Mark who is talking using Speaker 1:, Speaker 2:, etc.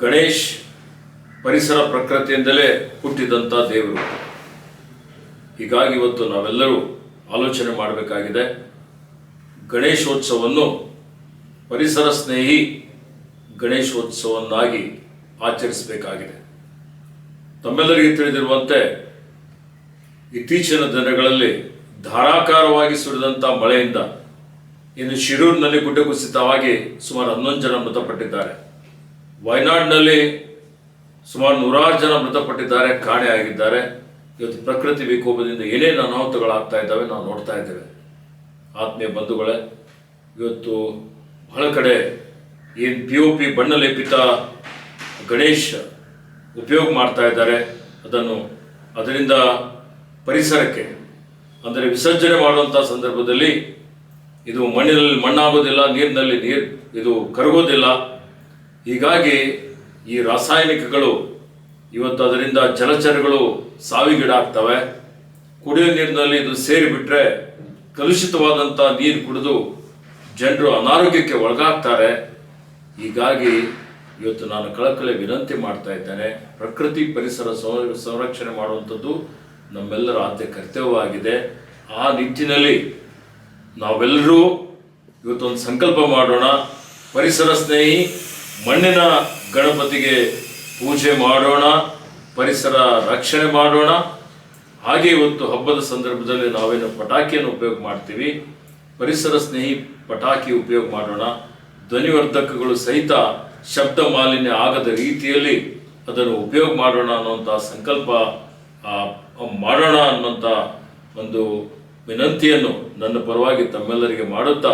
Speaker 1: ಗಣೇಶ್ ಪರಿಸರ ಪ್ರಕೃತಿಯಿಂದಲೇ ಹುಟ್ಟಿದಂಥ ದೇವರು. ಹೀಗಾಗಿ ಇವತ್ತು ನಾವೆಲ್ಲರೂ ಆಲೋಚನೆ ಮಾಡಬೇಕಾಗಿದೆ. ಗಣೇಶೋತ್ಸವವನ್ನು ಪರಿಸರ ಸ್ನೇಹಿ ಗಣೇಶೋತ್ಸವನ್ನಾಗಿ ಆಚರಿಸಬೇಕಾಗಿದೆ. ತಮ್ಮೆಲ್ಲರಿಗೆ ತಿಳಿದಿರುವಂತೆ ಇತ್ತೀಚಿನ ದಿನಗಳಲ್ಲಿ ಧಾರಾಕಾರವಾಗಿ ಸುರಿದಂಥ ಮಳೆಯಿಂದ ಇನ್ನು ಶಿರೂರಿನಲ್ಲಿ ಗುಡ್ಡ ಕುಸಿತವಾಗಿ ಸುಮಾರು 11 ಜನ ಮೃತಪಟ್ಟಿದ್ದಾರೆ. ವಯನಾಡಿನಲ್ಲಿ ಸುಮಾರು 100 ಜನ ಮೃತಪಟ್ಟಿದ್ದಾರೆ, ಕಾಣೆಯಾಗಿದ್ದಾರೆ. ಇವತ್ತು ಪ್ರಕೃತಿ ವಿಕೋಪದಿಂದ ಏನೇನು ಅನಾಹುತಗಳಾಗ್ತಾ ಇದ್ದಾವೆ ನಾವು ನೋಡ್ತಾ ಇದ್ದೇವೆ. ಆತ್ಮೀಯ ಬಂಧುಗಳೇ, ಇವತ್ತು ಬಹಳ ಕಡೆ ಏನು POP ಬಣ್ಣ ಲೇಪಿತ ಗಣೇಶ್ ಉಪಯೋಗ ಮಾಡ್ತಾ ಇದ್ದಾರೆ. ಅದರಿಂದ ಪರಿಸರಕ್ಕೆ ಅಂದರೆ ವಿಸರ್ಜನೆ ಮಾಡುವಂಥ ಸಂದರ್ಭದಲ್ಲಿ ಇದು ಮಣ್ಣಿನಲ್ಲಿ ಮಣ್ಣಾಗೋದಿಲ್ಲ, ನೀರಿನಲ್ಲಿ ಇದು ಕರಗೋದಿಲ್ಲ. ಹೀಗಾಗಿ ಈ ರಾಸಾಯನಿಕಗಳು ಇವತ್ತು ಅದರಿಂದ ಜಲಚರಗಳು ಸಾವಿಗೀಡಾಗ್ತವೆ. ಕುಡಿಯೋ ನೀರಿನಲ್ಲಿ ಇದು ಸೇರಿಬಿಟ್ರೆ ಕಲುಷಿತವಾದಂಥ ನೀರು ಕುಡಿದು ಜನರು ಅನಾರೋಗ್ಯಕ್ಕೆ ಒಳಗಾಗ್ತಾರೆ. ಹೀಗಾಗಿ ಇವತ್ತು ನಾನು ಕಳಕಳಿ ವಿನಂತಿ ಮಾಡ್ತಾ ಇದ್ದೇನೆ, ಪ್ರಕೃತಿ ಪರಿಸರ ಸಂರಕ್ಷಣೆ ಮಾಡುವಂಥದ್ದು ನಮ್ಮೆಲ್ಲರ ಆದ್ಯ ಕರ್ತವ್ಯವಾಗಿದೆ. ಆ ನಿಟ್ಟಿನಲ್ಲಿ ನಾವೆಲ್ಲರೂ ಇವತ್ತೊಂದು ಸಂಕಲ್ಪ ಮಾಡೋಣ. ಪರಿಸರ ಸ್ನೇಹಿ ಮಣ್ಣಿನ ಗಣಪತಿಗೆ ಪೂಜೆ ಮಾಡೋಣ, ಪರಿಸರ ರಕ್ಷಣೆ ಮಾಡೋಣ. ಹಾಗೆ ಇವತ್ತು ಹಬ್ಬದ ಸಂದರ್ಭದಲ್ಲಿ ನಾವೇನು ಪಟಾಕಿಯನ್ನು ಉಪಯೋಗ ಮಾಡ್ತೀವಿ, ಪರಿಸರ ಸ್ನೇಹಿ ಪಟಾಕಿ ಉಪಯೋಗ ಮಾಡೋಣ. ಧ್ವನಿವರ್ಧಕಗಳು ಸಹಿತ ಶಬ್ದ ಮಾಲಿನ್ಯ ಆಗದ ರೀತಿಯಲ್ಲಿ ಅದನ್ನು ಉಪಯೋಗ ಮಾಡೋಣ ಅನ್ನುವಂಥ ಸಂಕಲ್ಪ ಮಾಡೋಣ ಅನ್ನುವಂಥ ಒಂದು ವಿನಂತಿಯನ್ನು ನನ್ನ ಪರವಾಗಿ ತಮ್ಮೆಲ್ಲರಿಗೆ ಮಾಡುತ್ತಾ